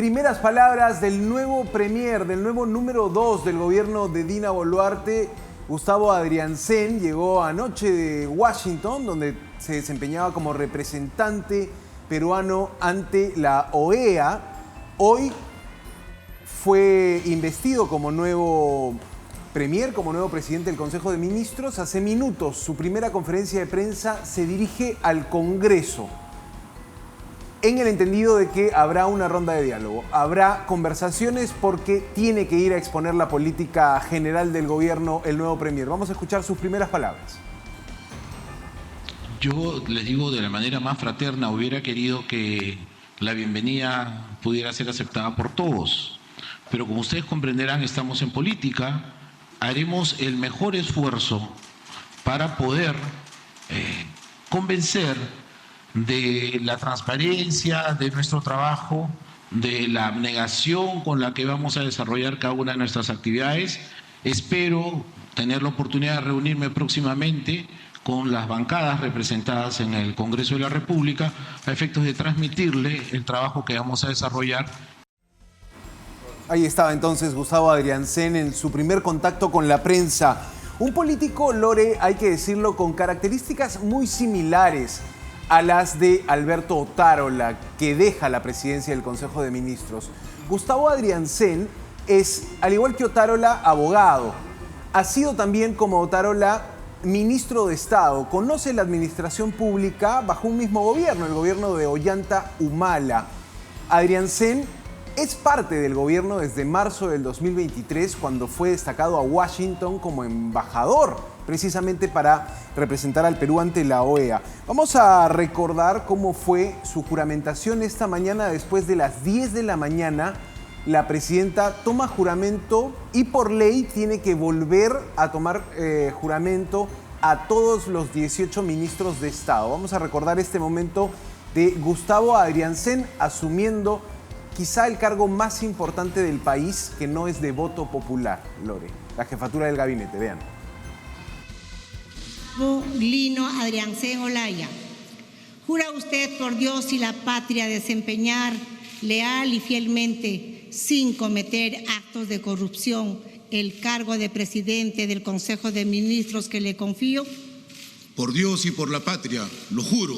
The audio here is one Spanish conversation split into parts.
Primeras palabras del nuevo premier, del nuevo número 2 del gobierno de Dina Boluarte, Gustavo Adriancén. Llegó anoche de Washington, donde se desempeñaba como representante peruano ante la OEA. Hoy fue investido como nuevo premier, como nuevo presidente del Consejo de Ministros. Hace minutos, su primera conferencia de prensa se dirige al Congreso, en el entendido de que habrá una ronda de diálogo, habrá conversaciones porque tiene que ir a exponer la política general del gobierno el nuevo premier. Vamos a escuchar sus primeras palabras. Yo les digo de la manera más fraterna, hubiera querido que la bienvenida pudiera ser aceptada por todos, pero como ustedes comprenderán, estamos en política, haremos el mejor esfuerzo para poder convencer de la transparencia de nuestro trabajo, de la abnegación con la que vamos a desarrollar cada una de nuestras actividades. Espero tener la oportunidad de reunirme próximamente con las bancadas representadas en el Congreso de la República a efectos de transmitirle el trabajo que vamos a desarrollar. Ahí estaba entonces Gustavo Adriancén en su primer contacto con la prensa. Un político, Lore, hay que decirlo, con características muy similares a las de Alberto Otárola, que deja la presidencia del Consejo de Ministros. Gustavo Adriancén es, al igual que Otárola, abogado. Ha sido también, como Otárola, ministro de Estado. Conoce la administración pública bajo un mismo gobierno, el gobierno de Ollanta Humala. Adriancén es parte del gobierno desde marzo del 2023, cuando fue destacado a Washington como embajador, precisamente para representar al Perú ante la OEA. Vamos a recordar cómo fue su juramentación esta mañana. Después de las 10 de la mañana, la presidenta toma juramento y por ley tiene que volver a tomar juramento a todos los 18 ministros de Estado. Vamos a recordar este momento de Gustavo Adriancén asumiendo quizá el cargo más importante del país, que no es de voto popular, Lore, la jefatura del gabinete. Vean. Lino Adriancén Olaya, ¿jura usted por Dios y la patria desempeñar leal y fielmente, sin cometer actos de corrupción, el cargo de presidente del Consejo de Ministros que le confío? Por Dios y por la patria, lo juro.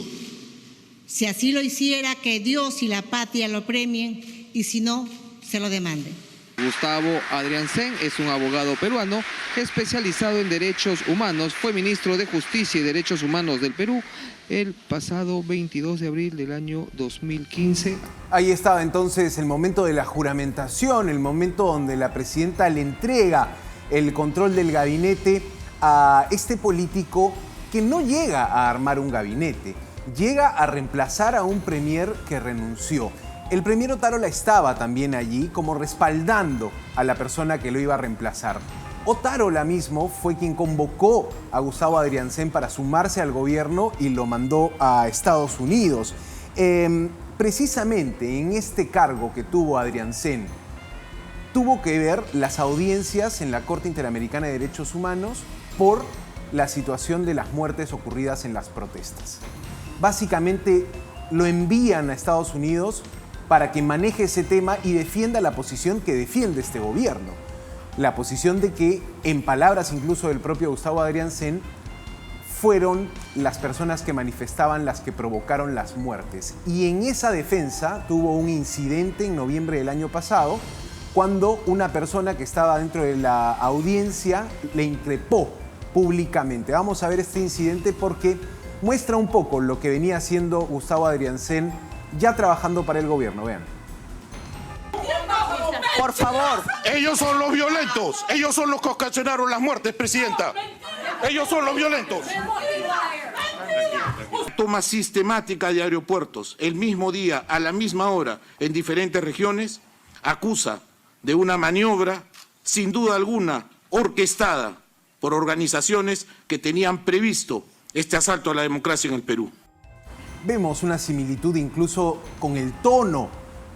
Si así lo hiciera, que Dios y la patria lo premien, y si no, se lo demanden. Gustavo Adriancén es un abogado peruano especializado en derechos humanos. Fue ministro de Justicia y Derechos Humanos del Perú el pasado 22 de abril del año 2015. Ahí estaba entonces el momento de la juramentación, el momento donde la presidenta le entrega el control del gabinete a este político que no llega a armar un gabinete, llega a reemplazar a un premier que renunció. El premier Otárola estaba también allí como respaldando a la persona que lo iba a reemplazar. Otárola mismo fue quien convocó a Gustavo Adriancén para sumarse al gobierno y lo mandó a Estados Unidos. Precisamente en este cargo que tuvo Adriancén, tuvo que ver las audiencias en la Corte Interamericana de Derechos Humanos por la situación de las muertes ocurridas en las protestas. Básicamente lo envían a Estados Unidos para que maneje ese tema y defienda la posición que defiende este gobierno. La posición de que, en palabras incluso del propio Gustavo Adriancén, fueron las personas que manifestaban las que provocaron las muertes. Y en esa defensa tuvo un incidente en noviembre del año pasado, cuando una persona que estaba dentro de la audiencia le increpó públicamente. Vamos a ver este incidente porque muestra un poco lo que venía haciendo Gustavo Adriancén ya trabajando para el gobierno. Vean. Por favor. Ellos son los violentos. Ellos son los que ocasionaron las muertes, presidenta. Ellos son los violentos. Toma sistemática de aeropuertos, el mismo día, a la misma hora, en diferentes regiones, acusa de una maniobra, sin duda alguna, orquestada por organizaciones que tenían previsto este asalto a la democracia en el Perú. Vemos una similitud incluso con el tono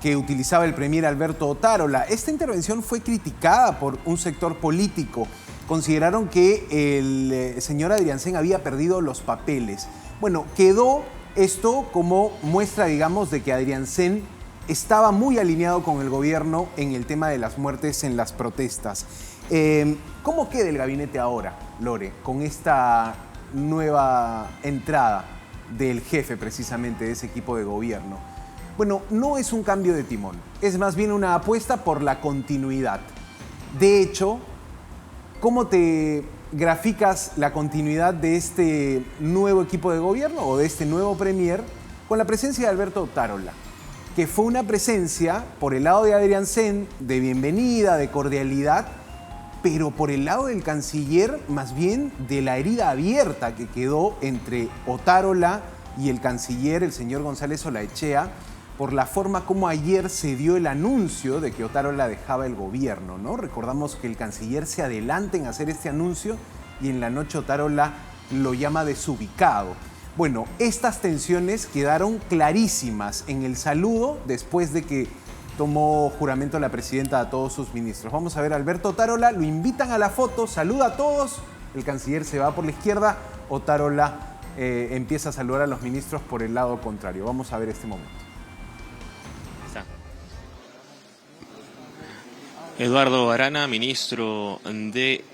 que utilizaba el premier Alberto Otárola. Esta intervención fue criticada por un sector político. Consideraron que el señor Adriancén había perdido los papeles. Bueno, quedó esto como muestra, digamos, de que Adriancén estaba muy alineado con el gobierno en el tema de las muertes en las protestas. ¿Cómo queda el gabinete ahora, Lore, con esta nueva entrada del jefe precisamente de ese equipo de gobierno? Bueno, no es un cambio de timón, es más bien una apuesta por la continuidad. De hecho, ¿cómo te graficas la continuidad de este nuevo equipo de gobierno o de este nuevo premier con la presencia de Alberto Otárola? Que fue una presencia por el lado de Adrián Sen de bienvenida, de cordialidad, pero por el lado del canciller más bien de la herida abierta que quedó entre Otárola y el canciller, el señor González Olaechea, por la forma como ayer se dio el anuncio de que Otárola dejaba el gobierno, ¿no? Recordamos que el canciller se adelanta en hacer este anuncio y en la noche Otárola lo llama desubicado. Bueno, estas tensiones quedaron clarísimas en el saludo después de que tomó juramento la presidenta a todos sus ministros. Vamos a ver a Alberto Otárola, lo invitan a la foto, saluda a todos, el canciller se va por la izquierda, Otárola empieza a saludar a los ministros por el lado contrario. Vamos a ver este momento. Eduardo Arana, ministro de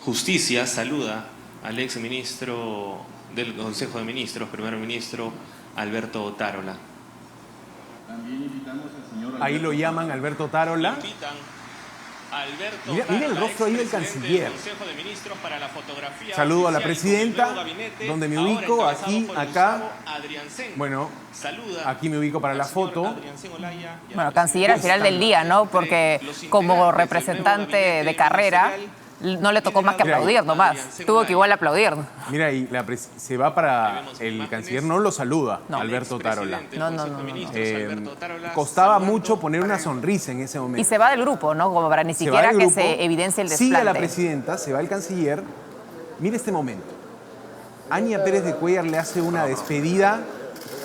Justicia, saluda al ex ministro del Consejo de Ministros, primer ministro Alberto Otárola. También invitamos al señor Alberto. Ahí lo llaman Alberto Otárola. Mira el rostro ahí del canciller. Saludo a la presidenta, donde me ubico, aquí, acá. Bueno, aquí me ubico para la foto. Bueno, canciller al final del día, ¿no? Porque como representante de carrera no le tocó más que aplaudir nomás. Tuvo que igual aplaudir. Mira, y se va para el canciller, no lo saluda, no. Alberto Otárola. No. Costaba mucho poner una sonrisa en ese momento. Y se va del grupo, ¿no? Como para ni siquiera que se evidencie el desplante. Sigue a la presidenta, se va el canciller. Mire este momento. Ania Pérez de Cuéllar le hace una despedida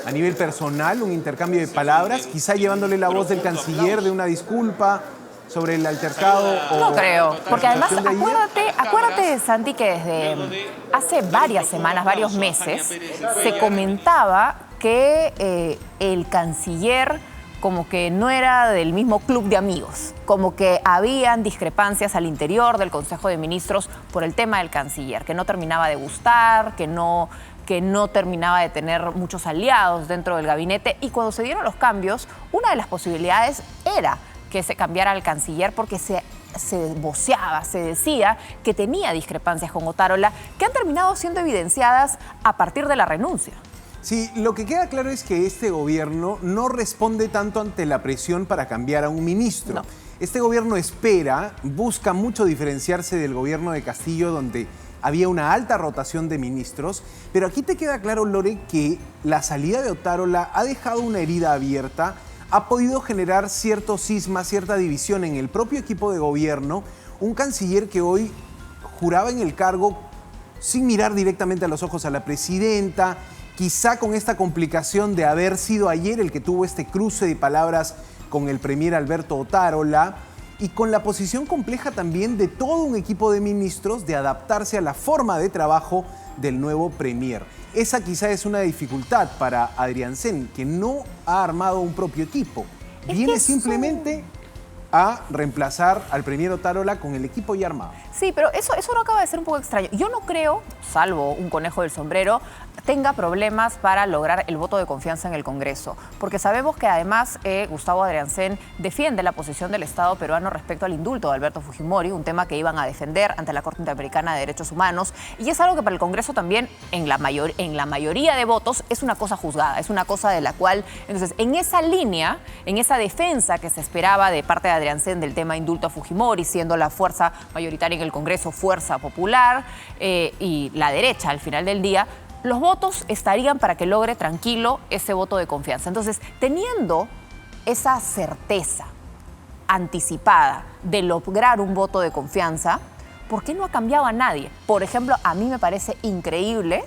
a nivel personal, un intercambio de palabras, quizá llevándole la voz del canciller de una disculpa sobre el altercado. No creo, porque además acuérdate, Santi, que desde hace varias semanas, varios meses, se comentaba que el canciller como que no era del mismo club de amigos, como que habían discrepancias al interior del Consejo de Ministros por el tema del canciller, que no terminaba de gustar, que no terminaba de tener muchos aliados dentro del gabinete, y cuando se dieron los cambios, una de las posibilidades era que se cambiara al canciller porque se voceaba, se decía que tenía discrepancias con Otárola que han terminado siendo evidenciadas a partir de la renuncia. Sí, lo que queda claro es que este gobierno no responde tanto ante la presión para cambiar a un ministro. No. Este gobierno espera, busca mucho diferenciarse del gobierno de Castillo, donde había una alta rotación de ministros, pero aquí te queda claro, Lore, que la salida de Otárola ha dejado una herida abierta, ha podido generar cierto cisma, cierta división en el propio equipo de gobierno, un canciller que hoy juraba en el cargo sin mirar directamente a los ojos a la presidenta, quizá con esta complicación de haber sido ayer el que tuvo este cruce de palabras con el premier Alberto Otárola, y con la posición compleja también de todo un equipo de ministros de adaptarse a la forma de trabajo del nuevo premier. Esa quizá es una dificultad para Adrián Sen, que no ha armado un propio equipo. Viene simplemente a reemplazar al premier Otárola con el equipo ya armado. Sí, pero eso no acaba de ser un poco extraño. Yo no creo, salvo un conejo del sombrero, tenga problemas para lograr el voto de confianza en el Congreso, porque sabemos que además Gustavo Adrián Sen defiende la posición del Estado peruano respecto al indulto de Alberto Fujimori, un tema que iban a defender ante la Corte Interamericana de Derechos Humanos, y es algo que para el Congreso también, en la mayoría de votos, es una cosa juzgada, es una cosa de la cual, entonces, en esa línea, en esa defensa que se esperaba de parte de Adrián Sen del tema indulto a Fujimori, siendo la fuerza mayoritaria en el Congreso Fuerza Popular y la derecha al final del día, los votos estarían para que logre tranquilo ese voto de confianza. Entonces, teniendo esa certeza anticipada de lograr un voto de confianza, ¿por qué no ha cambiado a nadie? Por ejemplo, a mí me parece increíble,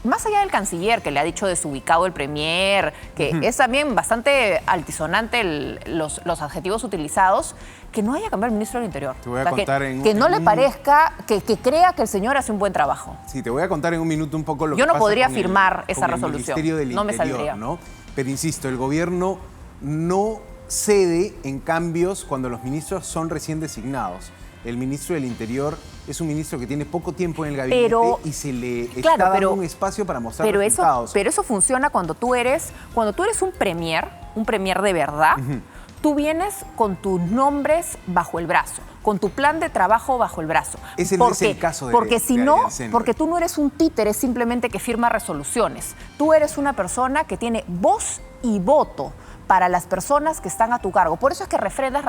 más allá del canciller que le ha dicho desubicado el premier, que es también bastante altisonante los adjetivos utilizados, que no haya cambiado el ministro del Interior. Te voy a contar que no le parezca, que crea que el señor hace un buen trabajo. Sí, te voy a contar en un minuto un poco lo que Yo no pasa podría con firmar esa con el resolución. Ministerio del No me Interior, saldría. ¿no? Pero insisto, el gobierno no cede en cambios cuando los ministros son recién designados. El ministro del Interior es un ministro que tiene poco tiempo en el gabinete y se le está dando un espacio para mostrar resultados. Pero eso funciona cuando tú eres un premier de verdad. Tú vienes con tus nombres bajo el brazo, con tu plan de trabajo bajo el brazo. Ese no es el caso de Porque si no, Adrián Sen. porque tú no eres un títere simplemente que firma resoluciones. Tú eres una persona que tiene voz y voto para las personas que están a tu cargo. Por eso es que refrendas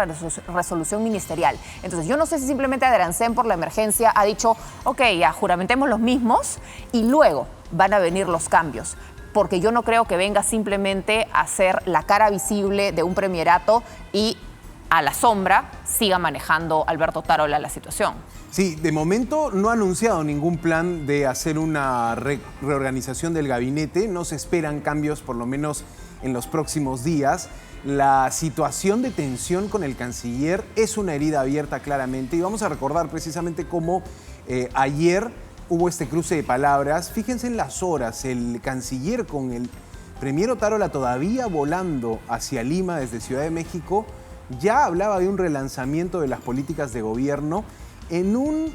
resolución ministerial. Entonces, yo no sé si simplemente Adrián Sen por la emergencia ha dicho, ok, ya juramentemos los mismos y luego van a venir los cambios. Porque yo no creo que venga simplemente a ser la cara visible de un premierato y a la sombra siga manejando Alberto Otárola la situación. Sí, de momento no ha anunciado ningún plan de hacer una reorganización del gabinete. No se esperan cambios, por lo menos en los próximos días. La situación de tensión con el canciller es una herida abierta claramente y vamos a recordar precisamente cómo ayer hubo este cruce de palabras. Fíjense en las horas, el canciller con el premier Otárola todavía volando hacia Lima desde Ciudad de México, ya hablaba de un relanzamiento de las políticas de gobierno en un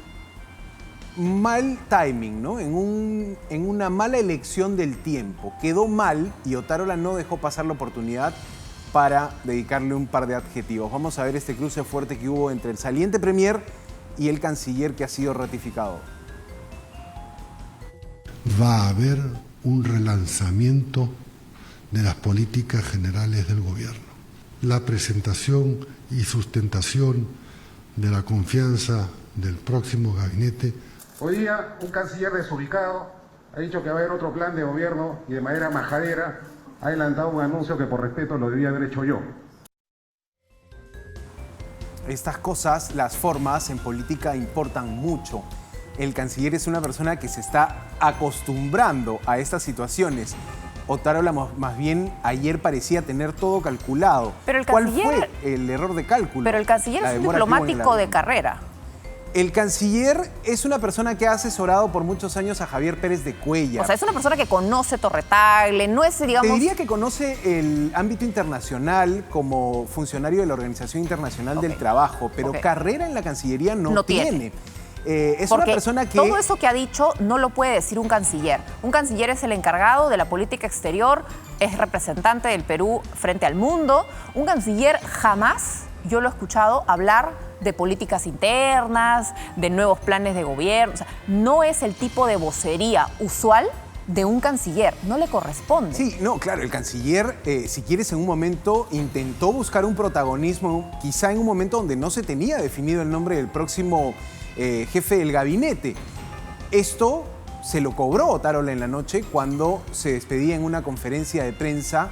mal timing, ¿no? En una mala elección del tiempo. Quedó mal y Otárola no dejó pasar la oportunidad para dedicarle un par de adjetivos. Vamos a ver este cruce fuerte que hubo entre el saliente premier y el canciller que ha sido ratificado. Va a haber un relanzamiento de las políticas generales del gobierno. La presentación y sustentación de la confianza del próximo gabinete. Hoy día un canciller desubicado ha dicho que va a haber otro plan de gobierno y de manera majadera ha adelantado un anuncio que por respeto lo debía haber hecho yo. Estas cosas, las formas en política importan mucho. El canciller es una persona que se está acostumbrando a estas situaciones. Otárola más bien ayer parecía tener todo calculado. Pero el ¿Cuál canciller, fue el error de cálculo? Pero el canciller es un diplomático de carrera. El canciller es una persona que ha asesorado por muchos años a Javier Pérez de Cuellar. O sea, es una persona que conoce Torre Tagle, no es, digamos... Te diría que conoce el ámbito internacional como funcionario de la Organización Internacional del Trabajo, pero carrera en la Cancillería no tiene. Es porque una persona que... todo eso que ha dicho no lo puede decir un canciller. Un canciller es el encargado de la política exterior, es representante del Perú frente al mundo. Un canciller jamás, yo lo he escuchado hablar de políticas internas, de nuevos planes de gobierno. O sea, no es el tipo de vocería usual de un canciller, no le corresponde. Sí, no, claro, el canciller, si quieres, en un momento intentó buscar un protagonismo, quizá en un momento donde no se tenía definido el nombre del próximo jefe del gabinete. Esto se lo cobró Otárola en la noche cuando se despedía en una conferencia de prensa.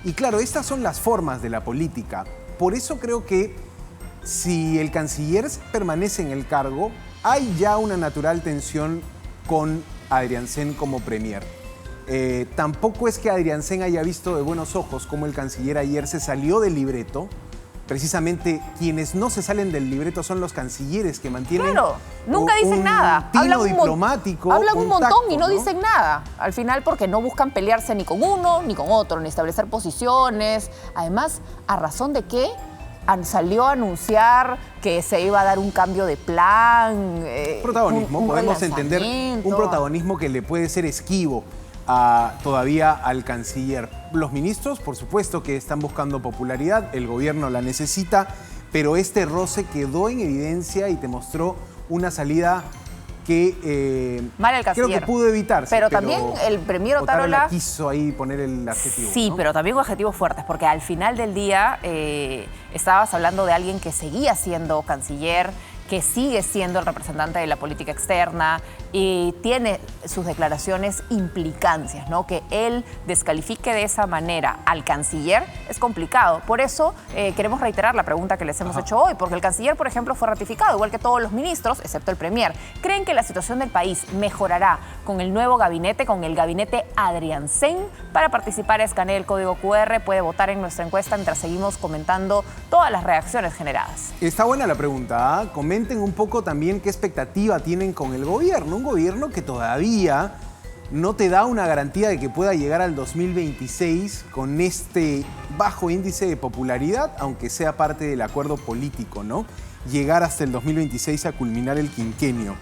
Y claro, estas son las formas de la política. Por eso creo que si el canciller permanece en el cargo, hay ya una natural tensión con Adrián Sen como premier. Tampoco es que Adrián Sen haya visto de buenos ojos cómo el canciller ayer se salió del libreto. Precisamente quienes no se salen del libreto son los cancilleres que mantienen nunca dicen nada. Hablan diplomático. Hablan un montón y no dicen nada. Al final porque no buscan pelearse ni con uno ni con otro, ni establecer posiciones. Además, ¿a razón de qué? Salió a anunciar que se iba a dar un cambio de plan. Protagonismo, podemos entender un protagonismo que le puede ser esquivo todavía al canciller. Los ministros, por supuesto que están buscando popularidad, el gobierno la necesita, pero este roce quedó en evidencia y te mostró una salida que creo que pudo evitarse. Pero también el premier Otárola quiso ahí poner el adjetivo. Sí, ¿no? pero también con adjetivos fuertes, porque al final del día estabas hablando de alguien que seguía siendo canciller, que sigue siendo el representante de la política externa y tiene sus declaraciones implicancias, ¿no? Que él descalifique de esa manera al canciller es complicado. Por eso queremos reiterar la pregunta que les hemos hecho hoy, porque el canciller, por ejemplo, fue ratificado, igual que todos los ministros, excepto el premier. ¿Creen que la situación del país mejorará con el nuevo gabinete, con el gabinete Adrián Sen? Para participar, escanee el código QR, puede votar en nuestra encuesta mientras seguimos comentando todas las reacciones generadas. Está buena la pregunta, ¿eh? Comenten un poco también qué expectativa tienen con el gobierno. Un gobierno que todavía no te da una garantía de que pueda llegar al 2026 con este bajo índice de popularidad, aunque sea parte del acuerdo político, ¿no? Llegar hasta el 2026 a culminar el quinquenio.